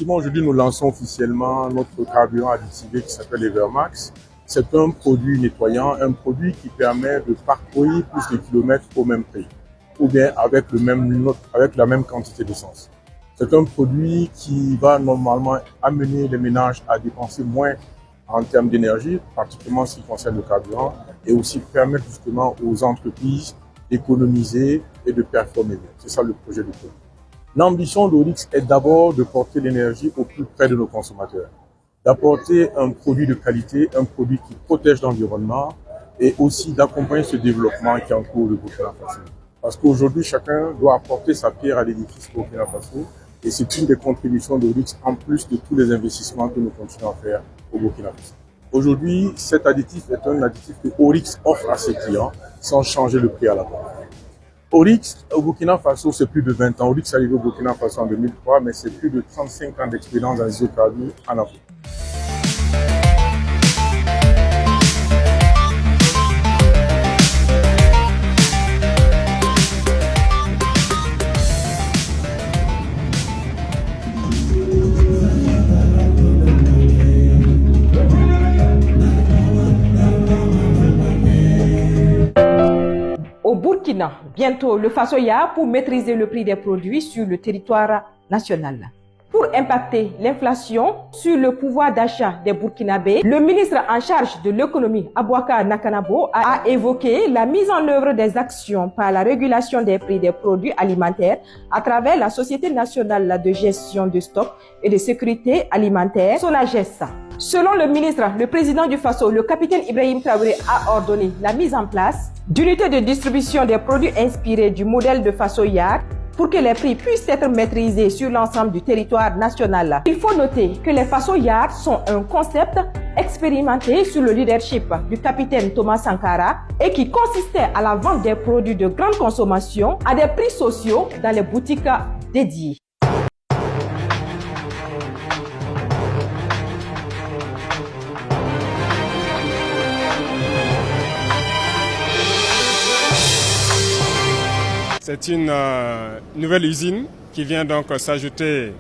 Effectivement, aujourd'hui, nous lançons officiellement notre carburant additivé qui s'appelle Evermax. C'est un produit nettoyant, un produit qui permet de parcourir plus de kilomètres au même prix, ou bien avec la même quantité d'essence. C'est un produit qui va normalement amener les ménages à dépenser moins en termes d'énergie, particulièrement en ce qui concerne le carburant, et aussi permettre justement aux entreprises d'économiser et de performer mieux. C'est ça le projet de produit. L'ambition d'Orix est d'abord de porter l'énergie au plus près de nos consommateurs, d'apporter un produit de qualité, un produit qui protège l'environnement et aussi d'accompagner ce développement qui est en cours au Burkina Faso. Parce qu'aujourd'hui, chacun doit apporter sa pierre à l'édifice Burkina Faso et c'est une des contributions d'Orix en plus de tous les investissements que nous continuons à faire au Burkina Faso. Aujourd'hui, cet additif est un additif que Orix offre à ses clients sans changer le prix à la pompe. Orix au Burkina Faso, c'est plus de 20 ans. Orix est arrivé au Burkina Faso en 2003, mais c'est plus de 35 ans d'expérience dans les hydrocarbures en Afrique. Au Burkina, bientôt le Fasoya pour maîtriser le prix des produits sur le territoire national. Pour impacter l'inflation sur le pouvoir d'achat des Burkinabés, le ministre en charge de l'économie, Abouaka Nakanabo, a évoqué la mise en œuvre des actions par la régulation des prix des produits alimentaires à travers la Société nationale de gestion de stock et de sécurité alimentaire, SONAGES. Selon le ministre, le président du Faso, le capitaine Ibrahim Traoré, a ordonné la mise en place d'unités de distribution des produits inspirés du modèle de Fasoya pour que les prix puissent être maîtrisés sur l'ensemble du territoire national. Il faut noter que les Fasoyards sont un concept expérimenté sous le leadership du capitaine Thomas Sankara et qui consistait à la vente des produits de grande consommation à des prix sociaux dans les boutiques dédiées. C'est une nouvelle usine qui vient donc s'ajouter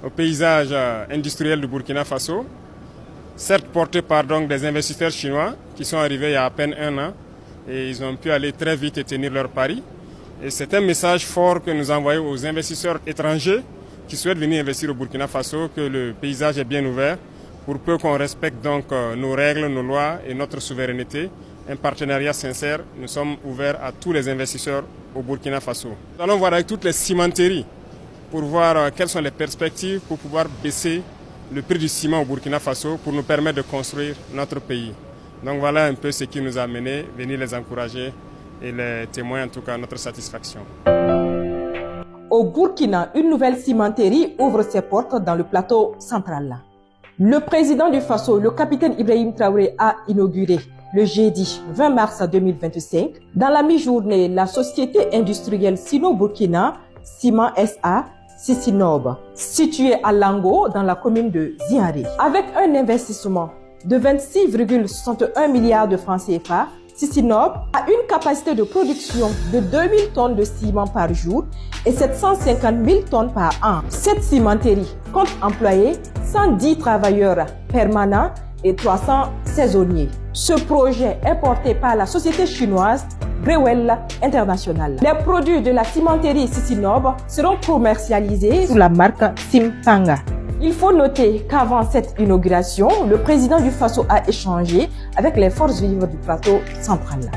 au paysage industriel du Burkina Faso, certes porté par donc des investisseurs chinois qui sont arrivés il y a à peine un an et ils ont pu aller très vite et tenir leur pari. Et c'est un message fort que nous envoyons aux investisseurs étrangers qui souhaitent venir investir au Burkina Faso, que le paysage est bien ouvert pour peu qu'on respecte donc nos règles, nos lois et notre souveraineté. Un partenariat sincère, nous sommes ouverts à tous les investisseurs au Burkina Faso. Nous allons voir avec toutes les cimenteries pour voir quelles sont les perspectives pour pouvoir baisser le prix du ciment au Burkina Faso pour nous permettre de construire notre pays. Donc voilà un peu ce qui nous a amené, venir les encourager et les témoins en tout cas notre satisfaction. Au Burkina, une nouvelle cimenterie ouvre ses portes dans le plateau central. Le président du Faso, le capitaine Ibrahim Traoré, a inauguré le jeudi 20 mars 2025, dans la mi-journée, la société industrielle Sino-Burkina, Ciment SA, Sisinob, située à Lango, dans la commune de Ziaré. Avec un investissement de 26,61 milliards de francs CFA, Sisinob a une capacité de production de 2000 tonnes de ciment par jour et 750 000 tonnes par an. Cette cimenterie compte employer 110 travailleurs permanents et 300 saisonniers. Ce projet est porté par la société chinoise Brewell International. Les produits de la cimenterie Sisinob seront commercialisés sous la marque Simpanga. Il faut noter qu'avant cette inauguration, le président du Faso a échangé avec les forces vives du plateau central.